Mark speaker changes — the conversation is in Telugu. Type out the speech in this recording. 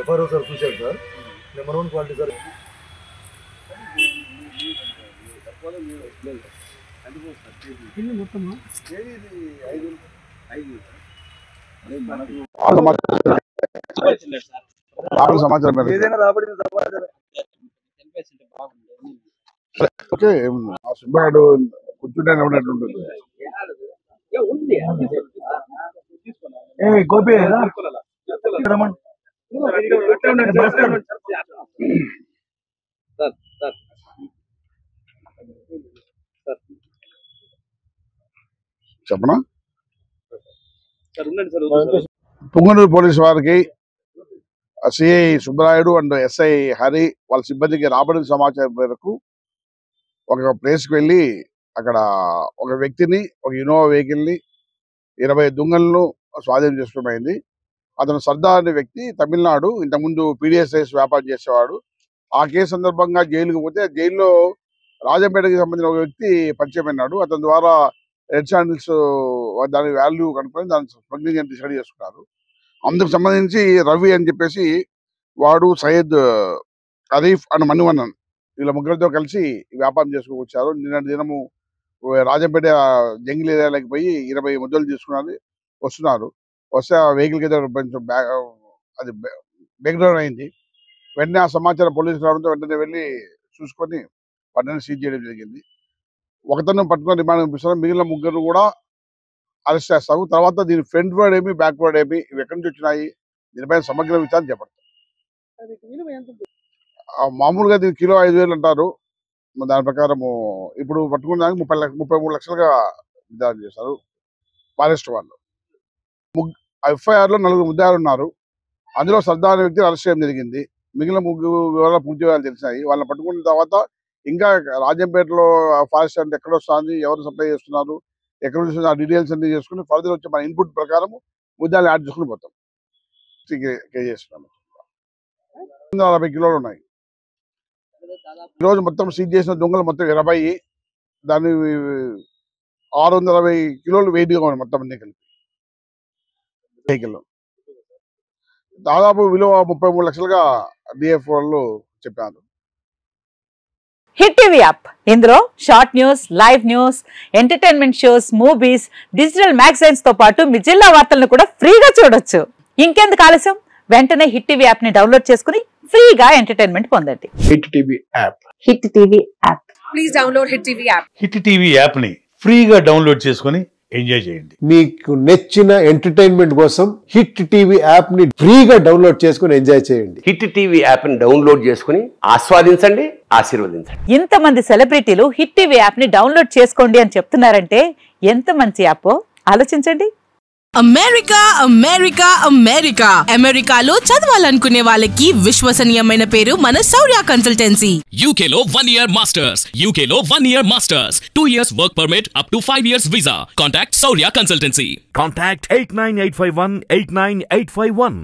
Speaker 1: ఎఫ్ఆర్ఓ సార్ చూశారు సార్. Number 1 quality sir.
Speaker 2: సమాచారం
Speaker 1: ఏదైనా రాబడిన సమాచారం
Speaker 2: ఓకే. సుబ్బాడు కూర్చుంటే ఉన్నట్టుంటుంది.
Speaker 1: గోపి
Speaker 2: చెప్పనా? పుంగనూరు పోలీసు వారికి CI Subbarayudu and SI Hari వాళ్ళ సిబ్బందికి రాబడిన సమాచారం మేరకు ఒక ప్లేస్కి వెళ్ళి అక్కడ ఒక వ్యక్తిని, ఒక ఇన్నోవా వెహికల్ని, 20 దుంగలను స్వాధీనం చేసుకోమైంది. అతను సర్దార్ అనే వ్యక్తి తమిళనాడు, ఇంతకుముందు పీడిఎస్ఐస్ వ్యాపారం చేసేవాడు. ఆ కేసు సందర్భంగా జైలుకు పోతే జైల్లో రాజంపేటకి సంబంధించిన ఒక వ్యక్తి పరిచయం అయినాడు. అతని ద్వారా రెడ్ శాండిల్స్ దాని వాల్యూ కనుక్కొని దాని స్మగ్లింగ్ అని డిసైడ్ చేసుకున్నారు. అందుకు సంబంధించి రవి అని చెప్పేసి వాడు, సయ్యద్, అరీఫ్ అండ్ మణివన్నన్ వీళ్ళ ముగ్గురితో కలిసి వ్యాపారం చేసుకువచ్చారు. నిన్నటి దినము రాజంపేట జంగిల్ ఏరియాలోకి పోయి 20 ముద్దలు తీసుకున్నారు వస్తున్నారు. వస్తే ఆ వెహికల్కి అయితే కొంచెం అది బ్రేక్ డౌన్ అయింది. వెంటనే ఆ సమాచారం పోలీసులు రావడంతో వెంటనే వెళ్ళి చూసుకొని వాటిని సీజ్ చేయడం జరిగింది. ఒకతను పట్టుకొని రిమాండ్ పంపిస్తారు. మిగిలిన ముగ్గురు కూడా అరెస్ట్ చేస్తాము. తర్వాత దీని ఫ్రంట్ వర్డ్ ఏమి, బ్యాక్ వర్డ్ ఏమి, ఇవి ఎక్కడి నుంచి వచ్చినాయి, దీనిపైన సమగ్ర విచారణ చేపడతాం. మామూలుగా దీని కిలో 5,000 అంటారు. దాని ప్రకారము ఇప్పుడు పట్టుకున్న దానికి 33 లక్షలుగా విచారణ చేశారు ఫారెస్ట్ వాళ్ళు. ఎఫ్ఐఆర్ లో 4 ముద్దాయిలు ఉన్నారు. అందులో సర్దార్ అనే వ్యక్తిని అరెస్ట్ చేయడం జరిగింది. మిగిలిన ముగ్గురు వివరాలు పూర్తి వివరాలు తెలిసినాయి. వాళ్ళని పట్టుకున్న తర్వాత ఇంకా రాజంపేటలో ఫారెస్ట్ అంటే ఎక్కడ వస్తుంది, ఎవరు సప్లై చేస్తున్నారు, ఎక్కడ నుంచి ఆ డీటెయిల్స్ అన్ని చేసుకుని ఫర్దర్ వచ్చే మన ఇన్పుట్ ప్రకారం ముద్దాయిలు యాడ్ చేసుకుని పోతాం. చేస్తున్నాము. 40 కిలోలు ఉన్నాయి. ఈరోజు మొత్తం సీజ్ చేసిన దొంగలు మొత్తం 20. దాన్ని 620 కిలోలు వెయిట్గా ఉన్నాయి మొత్తం అన్ని కలిపి వెహికల్. దాదాపు విలువ 33 లక్షలుగా డిఎఫ్ వాళ్ళు చెప్పారు.
Speaker 3: హిట్ టీవీ యాప్, ఇందులో short news, live news, entertainment shows, movies, digital magazines తో పాటు మీ జిల్లా వార్తలను కూడా ఫ్రీగా చూడొచ్చు. ఇంకెందుకు ఆలస్యం, వెంటనే హిట్ టీవీ యాప్ ని డౌన్లోడ్ చేసుకుని ఫ్రీగా ఎంటర్టైన్మెంట్ పొందండి.
Speaker 4: Hit TV app.
Speaker 3: Hit TV app.
Speaker 5: Please download hit TV app.
Speaker 4: Hit TV app ని ఫ్రీగా డౌన్లోడ్ చేసుకుని ఎంజాయ్ చేయండి.
Speaker 6: మీకు నచ్చిన ఎంటర్టైన్మెంట్ కోసం హిట్ టీవీ యాప్ ని ఫ్రీగా డౌన్లోడ్ చేసుకుని ఎంజాయ్ చేయండి.
Speaker 7: హిట్ టీవీ యాప్ ని డౌన్లోడ్ చేసుకుని ఆస్వాదించండి, ఆశీర్వదించండి.
Speaker 3: ఇంతమంది సెలబ్రిటీలు హిట్ టీవీ యాప్ ని డౌన్లోడ్ చేసుకోండి అని చెప్తున్నారంటే ఎంత మంచి యాప్ ఆలోచించండి.
Speaker 5: అమెరికా అమెరికా అమెరికా అమెరికాలో చదవాలనుకునే వాళ్ళకి విశ్వసనీయమైన పేరు మన శౌర్య కన్సల్టెన్సీ.
Speaker 8: UK లో 1 year masters, UK లో 1 year masters, 2 years work permit up to 5 years visa. Contact Shaurya Consultancy.
Speaker 9: Contact 89851 89851.